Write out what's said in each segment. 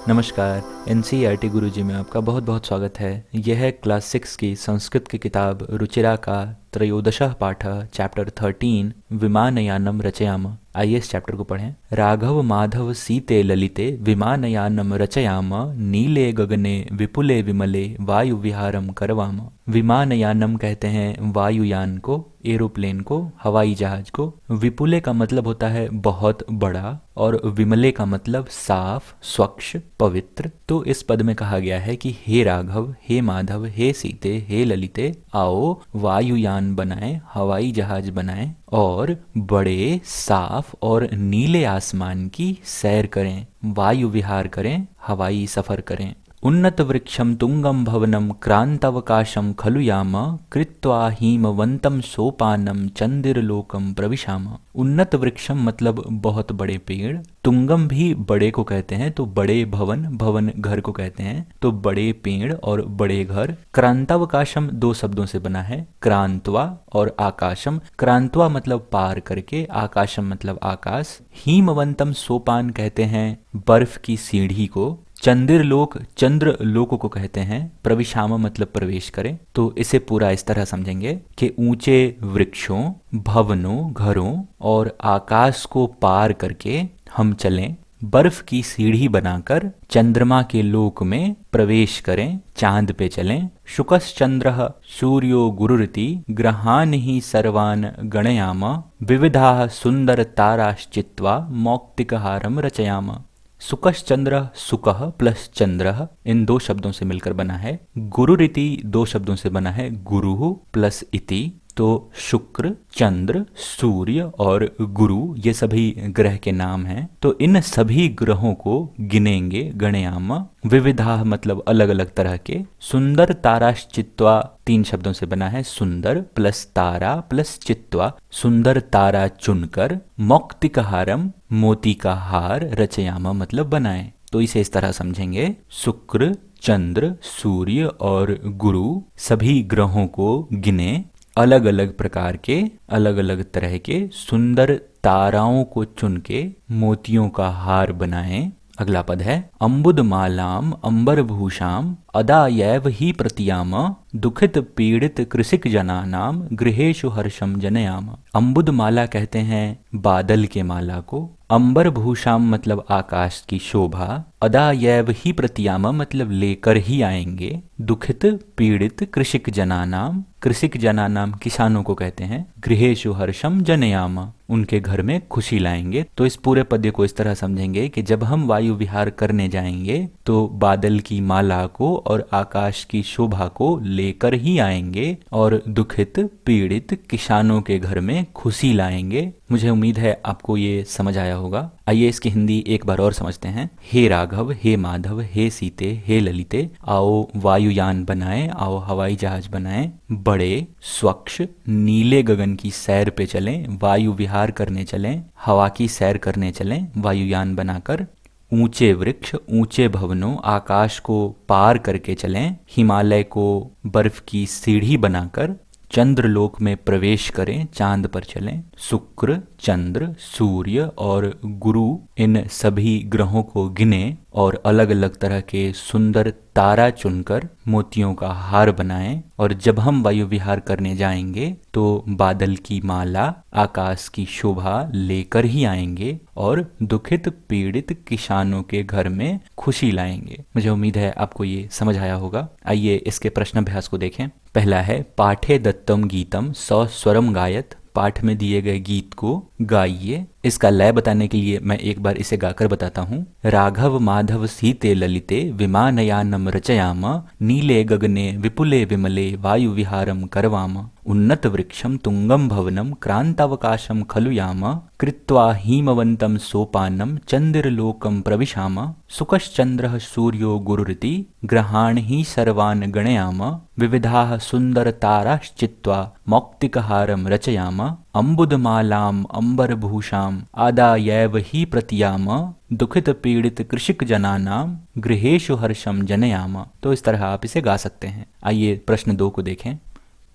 नमस्कार। एनसीईआरटी गुरुजी में आपका बहुत बहुत स्वागत है। यह है क्लास 6 की संस्कृत की किताब रुचिरा का त्रयोदशः पाठः चैप्टर 13 विमानयानम रचयाम। आइए इस चैप्टर को पढ़ें। राघव माधव सीते ललिते विमानयानम रचयाम, नीले गगने विपुले विमले वायु विहारम करवाम। विमानयानम कहते हैं वायुयान को, एरोप्लेन को, हवाई जहाज को। विपुले का मतलब होता है बहुत बड़ा, और विमले का मतलब साफ, स्वच्छ, पवित्र। तो इस पद में कहा गया है कि हे राघव, हे माधव, हे सीते, हे ललिते, आओ वायुयान बनाएं, हवाई जहाज बनाएं और बड़े साफ और नीले आसमान की सैर करें, वायु विहार करें, हवाई सफर करें। उन्नत वृक्षम तुंगम भवनम क्रांतवकाशम खलु याम, कृत्वा हीमवंतम सोपानम चंदिरलोकम प्रविशाम। उन्नत वृक्षम मतलब बहुत बड़े पेड़, तुंगम भी बड़े को कहते हैं, तो बड़े भवन, भवन घर को कहते हैं, तो बड़े पेड़ और बड़े घर। क्रांतावकाशम दो शब्दों से बना है, क्रांतवा और आकाशम। क्रांतवा मतलब पार करके, आकाशम मतलब आकाश। हीमवंतम सोपान कहते हैं बर्फ की सीढ़ी को। चंद्रलोक, चंद्र लोक को कहते हैं। प्रविशाम मतलब प्रवेश करें। तो इसे पूरा इस तरह समझेंगे कि ऊंचे वृक्षों, भवनों, घरों और आकाश को पार करके हम चलें, बर्फ की सीढ़ी बनाकर चंद्रमा के लोक में प्रवेश करें, चांद पे चलें। शुकश्चंद्रः सूर्यो गुरुरिति ग्रहान ही सर्वान गणयाम, विविधाः सुंदर ताराश्चित्वा मौक्तिकहारम रचयाम। सुकश्चंद्र, सुकः प्लस चंद्र इन दो शब्दों से मिलकर बना है। गुरुरिति दो शब्दों से बना है, गुरु प्लस इति। तो शुक्र, चंद्र, सूर्य और गुरु ये सभी ग्रह के नाम हैं। तो इन सभी ग्रहों को गिनेंगे, गणयाम। विविधा मतलब अलग अलग तरह के। सुंदर ताराश्चित्वा तीन शब्दों से बना है, सुंदर प्लस तारा प्लस चित्वा, सुंदर तारा चुनकर। मौक्तिकहारम मोती का हार, रचयाम मतलब बनाए। तो इसे इस तरह समझेंगे, शुक्र, चंद्र, सूर्य और गुरु सभी ग्रहों को गिने, अलग अलग प्रकार के, अलग अलग तरह के सुंदर ताराओं को चुन के मोतियों का हार बनाएं। अगला पद है, अम्बुद मालाम अंबर भूषाम अदायैव ही प्रतियाम, दुखित पीड़ित कृषिक जनानाम गृहेषु हर्षम जनयाम। अम्बुद माला कहते हैं बादल के माला को। अंबर भूषाम मतलब आकाश की शोभा। अदायैव ही प्रतियाम मतलब लेकर ही आएंगे। दुखित पीड़ित कृषिक जनानाम, कृषिक जनानाम किसानों को कहते हैं। गृहेषु हर्षम जनयाम उनके घर में खुशी लाएंगे। तो इस पूरे पद्य को इस तरह समझेंगे कि जब हम वायु विहार करने जाएंगे तो बादल की माला को और आकाश की शोभा को लेकर ही आएंगे और दुखित पीड़ित किसानों के घर में खुशी लाएंगे। मुझे उम्मीद है आपको ये समझ आया होगा। आइए इसकी हिंदी एक बार और समझते हैं। हे राघव, हे माधव, हे सीते, हे ललिते, आओ वायुयान बनाएं, आओ हवाई जहाज बनाएं, बड़े स्वच्छ नीले गगन की सैर पे चलें, वायु विहार करने चलें, हवा की सैर करने चलें वायुयान बनाकर। ऊंचे वृक्ष, ऊंचे भवनों, आकाश को पार करके चलें, हिमालय को बर्फ की सीढ़ी बनाकर चंद्रलोक में प्रवेश करें, चांद पर चलें। शुक्र, चंद्र, सूर्य और गुरु इन सभी ग्रहों को गिने और अलग अलग तरह के सुंदर तारा चुनकर मोतियों का हार बनाएं। और जब हम वायु विहार करने जाएंगे तो बादल की माला, आकाश की शोभा लेकर ही आएंगे और दुखित पीड़ित किसानों के घर में खुशी लाएंगे। मुझे उम्मीद है आपको ये समझ आया होगा। आइए इसके प्रश्नाभ्यास को देखें। पहला है, पाठे दत्तम गीतम सस्वरम गायत। पाठ में दिए गए गीत को गाइए। इसका लय बताने के लिए मैं एक बार इसे गाकर बताता हूँ। राघव माधव सीते ललिते विमानयानम रचयाम, नीले गगने विपुले विमले वायु विहारम करवाम। उन्नत वृक्षम तुंगम भवनम क्रांतावकाशम खलु याम, कृत्वा हीमवंतम सोपानम चंद्रलोकम प्रविशाम। सुकश्चंद्रः सूर्यो गुरुरिति ग्रहाण ही सर्वान गणयाम, विविधाः सुंदर ताराश्चित्वा मौक्तिकहारम रचयाम। अम्बुदमालाम अंबरभूषाम आदायैव ही प्रतियाम, दुखित पीड़ित कृषिक जनानाम गृहेषु हर्षम जनयाम। तो इस तरह आप इसे गा सकते हैं। आइए प्रश्न 2 को देखें।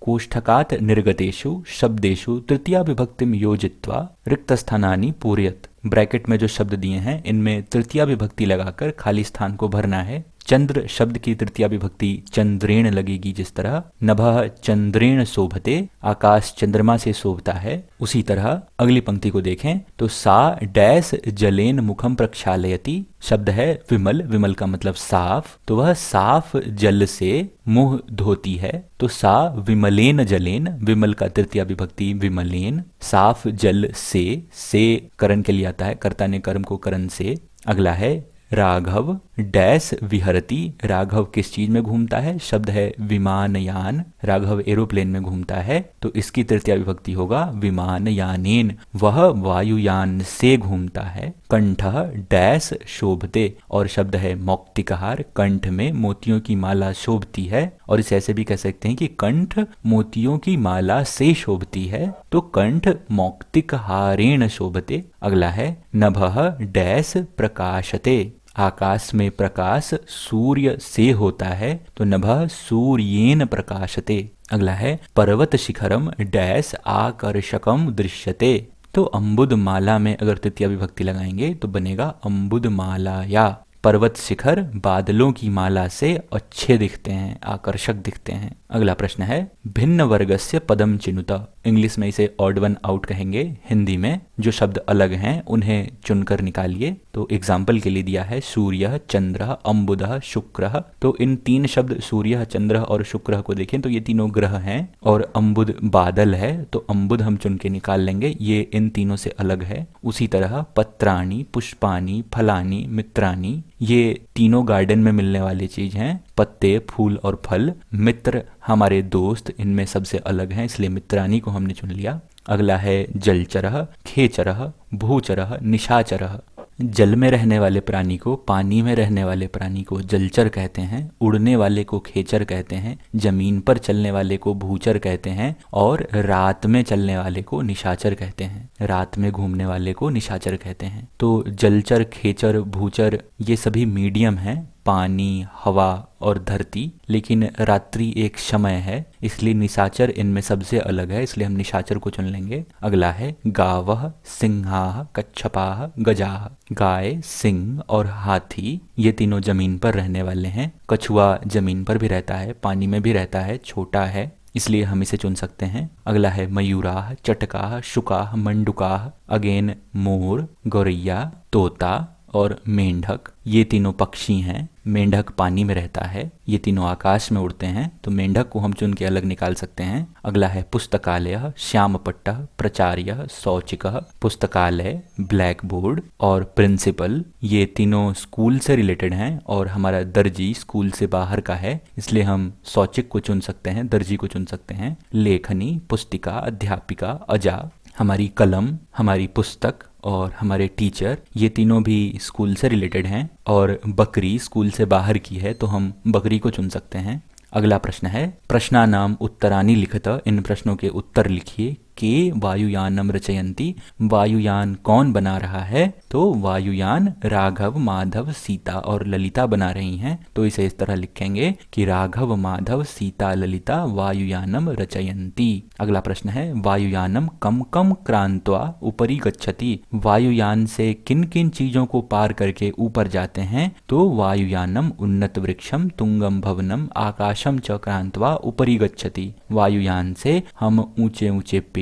कोष्ठकात् निर्गतेषु शब्देषु तृतीया विभक्तिम योजित्वा रिक्तस्थानानि पूरयत्। ब्रैकेट में जो शब्द दिए हैं इनमें तृतीया विभक्ति लगाकर खाली स्थान को भरना है। चंद्र शब्द की तृतीया विभक्ति चंद्रेण लगेगी, जिस तरह नभः चंद्रेण शोभते, आकाश चंद्रमा से शोभता है। उसी तरह अगली पंक्ति को देखें तो सा डैश जलेन मुखम प्रक्षालयति, शब्द है विमल, विमल का मतलब साफ, तो वह साफ जल से मुंह धोती है। तो सा विमलेन जलेन, विमल का तृतीया विभक्ति विमलेन, साफ जल से करण के लिए आता है, कर्ता ने कर्म को करण से। अगला है राघव डैश विहरती, राघव किस चीज में घूमता है, शब्द है विमानयान, राघव एरोप्लेन में घूमता है, तो इसकी तृतीया विभक्ति होगा विमानयानेन, वह वायुयान से घूमता है। कंठ डैश शोभते, और शब्द है मौक्तिकहार, कंठ में मोतियों की माला शोभती है, और इसे ऐसे भी कह सकते हैं कि कंठ मोतियों की माला से शोभती है, तो कंठ मौक्तिकहारेण शोभते। अगला है नभः डैश प्रकाशते, आकाश में प्रकाश सूर्य से होता है, तो नभः सूर्येन प्रकाशते। अगला है पर्वत शिखरम डैश आकर्षकम दृश्यते, तो अम्बुद माला में अगर तृतीया विभक्ति लगाएंगे तो बनेगा अम्बुद मालाया। पर्वत शिखर बादलों की माला से अच्छे दिखते हैं, आकर्षक दिखते हैं। अगला प्रश्न है भिन्न वर्गस्य पदम चिनुत, इंग्लिश में इसे ऑड वन आउट कहेंगे, हिंदी में जो शब्द अलग हैं उन्हें चुनकर निकालिए। तो एग्जाम्पल के लिए दिया है सूर्य, चंद्र, अम्बुद, शुक्र, तो इन तीन शब्द सूर्य, चंद्र और शुक्र को देखें तो ये तीनों ग्रह हैं, और अम्बुद बादल है, तो अम्बुद हम चुन के निकाल लेंगे, ये इन तीनों से अलग है। उसी तरह पत्राणी, पुष्पानी, फलानी, मित्रानी, ये तीनों गार्डन में मिलने वाली चीज हैं, पत्ते, फूल और फल। मित्र हमारे दोस्त, इनमें सबसे अलग हैं, इसलिए मित्रानी को हमने चुन लिया। अगला है जलचरः, खेचरः, भूचरः, निशाचरः, जल में रहने वाले प्राणी को, पानी में रहने वाले प्राणी को जलचर कहते हैं, उड़ने वाले को खेचर कहते हैं, जमीन पर चलने वाले को भूचर कहते हैं, और रात में चलने वाले को निशाचर कहते हैं, रात में घूमने वाले को निशाचर कहते हैं। तो जलचर, खेचर, भूचर ये सभी मीडियम हैं, पानी, हवा और धरती, लेकिन रात्रि एक समय है, इसलिए निशाचर इनमें सबसे अलग है, इसलिए हम निशाचर को चुन लेंगे। अगला है गावः, सिंहाः, कच्छपाः, गजाः, गाय, सिंह और हाथी ये तीनों जमीन पर रहने वाले हैं। कछुआ जमीन पर भी रहता है, पानी में भी रहता है, छोटा है, इसलिए हम इसे चुन सकते हैं। अगला है मयूराः, चटकाः, शुकाः, मंडुकाः, अगेन मोर, गौरैया, तोता और मेंढक ये तीनों पक्षी हैं। मेंढक पानी में रहता है, ये तीनों आकाश में उड़ते हैं, तो मेंढक को हम चुन के अलग निकाल सकते हैं। अगला है पुस्तकालयः, श्यामपट्टः, प्राचार्यः, शौचिकः, पुस्तकालय, ब्लैक बोर्ड और प्रिंसिपल ये तीनों स्कूल से रिलेटेड हैं, और हमारा दर्जी स्कूल से बाहर का है, इसलिए हम शौचिक को चुन सकते हैं, दर्जी को चुन सकते हैं। लेखनी, पुस्तिका, अध्यापिका, अजा, हमारी कलम, हमारी पुस्तक और हमारे टीचर ये तीनों भी स्कूल से रिलेटेड हैं, और बकरी स्कूल से बाहर की है, तो हम बकरी को चुन सकते हैं। अगला प्रश्न है प्रश्नानाम उत्तरानि लिखत, इन प्रश्नों के उत्तर लिखिए। के वायुयानम रचयन्ति, वायुयान कौन बना रहा है, तो वायुयान राघव, माधव, सीता और ललिता बना रही हैं, तो इसे इस तरह लिखेंगे कि राघव, माधव, सीता, ललिता वायुयानम रचयन्ति। अगला प्रश्न है वायुयानम कम कम क्रांत्वा उपरि गच्छति, वायुयान से किन किन चीजों को पार करके ऊपर जाते हैं, तो वायुयानम उन्नत वृक्षम, तुंगम भवनम, आकाशम च क्रांत्वा उपरि गच्छति, वायुयान से हम ऊंचे ऊंचे पेड़,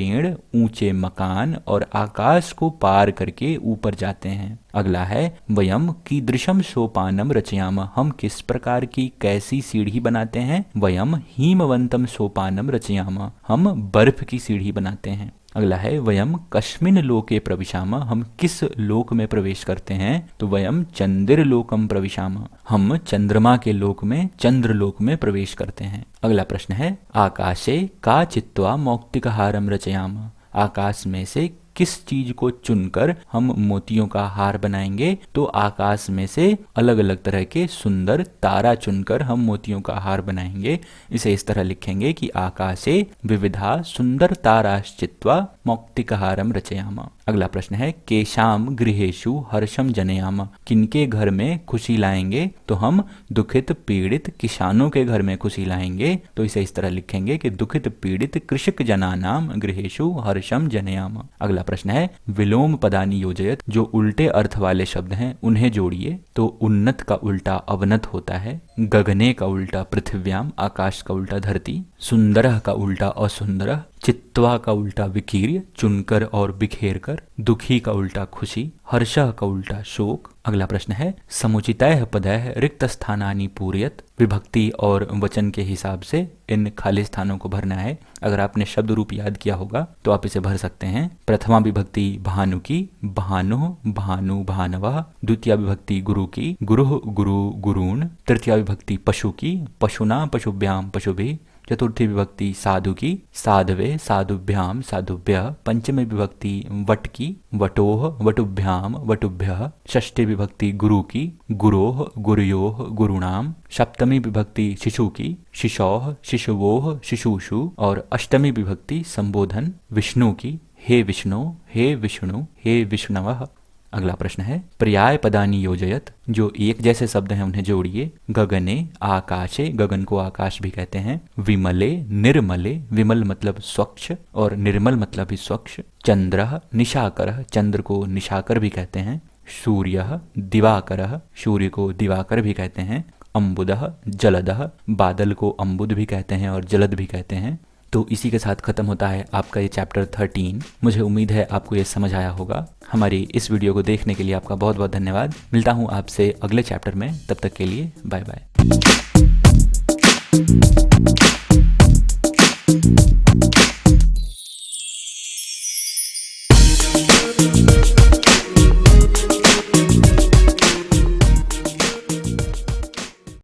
ऊंचे मकान और आकाश को पार करके ऊपर जाते हैं। अगला है वयम कीदृशम सोपानम रचयाम, हम किस प्रकार की कैसी सीढ़ी बनाते हैं, वयम हिमवंतम सोपानम रचयाम, हम बर्फ की सीढ़ी बनाते हैं। अगला है वयम कस्मिन लोके प्रविशाम, हम किस लोक में प्रवेश करते हैं, तो वयम चंद्रलोकम प्रविशाम, हम चंद्रमा के लोक में, चंद्रलोक में प्रवेश करते हैं। अगला प्रश्न है आकाशे का चित्वा मौक्तिकहारम रचयाम, आकाश में से किस चीज को चुनकर हम मोतियों का हार बनाएंगे, तो आकाश में से अलग अलग तरह के सुंदर तारा चुनकर हम मोतियों का हार बनाएंगे। इसे इस तरह लिखेंगे कि आकाशे विविधा सुंदर ताराश्चित्वा मौक्तिकहारम रचयाम। अगला प्रश्न है केशाम गृहेषु हर्षम जनयाम, किनके घर में खुशी लाएंगे, तो हम दुखित पीड़ित किसानों के घर में खुशी लाएंगे। तो इसे इस तरह लिखेंगे कि दुखित पीड़ित कृषक जनानाम गृहेषु हर्षम जनयाम। अगला प्रश्न है विलोम पदानि योजयत, जो उल्टे अर्थ वाले शब्द हैं उन्हें जोड़िए। तो उन्नत का उल्टा अवनत होता है, गगने का उल्टा पृथिव्याम, आकाश का उल्टा धरती, सुंदरः का उल्टा असुंदरः, चित्वा का उल्टा विकीर्य, चुनकर और बिखेर कर, दुखी का उल्टा खुशी, हर्षः का उल्टा शोक। अगला प्रश्न है समुचितः पदः रिक्त स्थानानि पूरयत, विभक्ति और वचन के हिसाब से इन खाली स्थानों को भरना है। अगर आपने शब्द रूप याद किया होगा तो आप इसे भर सकते हैं। प्रथमा विभक्ति भानु की, भानुः भानु भानवः, द्वितीय विभक्ति गुरु की, गुरुः गुरु गुरून्, तृतीय विभक्ति पशु की, पशुना पशुभ्याम पशुभिः, चतुर्थी विभक्ति साधु की, साधवे साधुभ्याम साधुभ्यः, पंचमी विभक्ति वट की, वटोः वटुभ्याम वटुभ्यः, षष्ठी विभक्ति गुरु की, गुरोः गुरुयोः गुरुणाम, सप्तमी विभक्ति शिशु की, शिशोः शिशुवोः शिशुषु, और अष्टमी विभक्ति संबोधन विष्णु की, हे विष्णु हे विष्णु हे विष्णवः। अगला प्रश्न है पर्याय पदानि योजयत, जो एक जैसे शब्द हैं उन्हें जोड़िए। गगने आकाशे, गगन को आकाश भी कहते हैं, विमले निर्मले, विमल मतलब स्वच्छ और निर्मल मतलब भी स्वच्छ, चंद्रः निशाकरः, चंद्र को निशाकर भी कहते हैं, सूर्यः दिवाकरः, सूर्य को दिवाकर भी कहते हैं, अम्बुदः जलदः, बादल को अम्बुद भी कहते हैं और जलद भी कहते हैं। तो इसी के साथ ख़त्म होता है आपका ये चैप्टर 13। मुझे उम्मीद है आपको ये समझ आया होगा। हमारी इस वीडियो को देखने के लिए आपका बहुत बहुत धन्यवाद। मिलता हूँ आपसे अगले चैप्टर में, तब तक के लिए बाय बाय।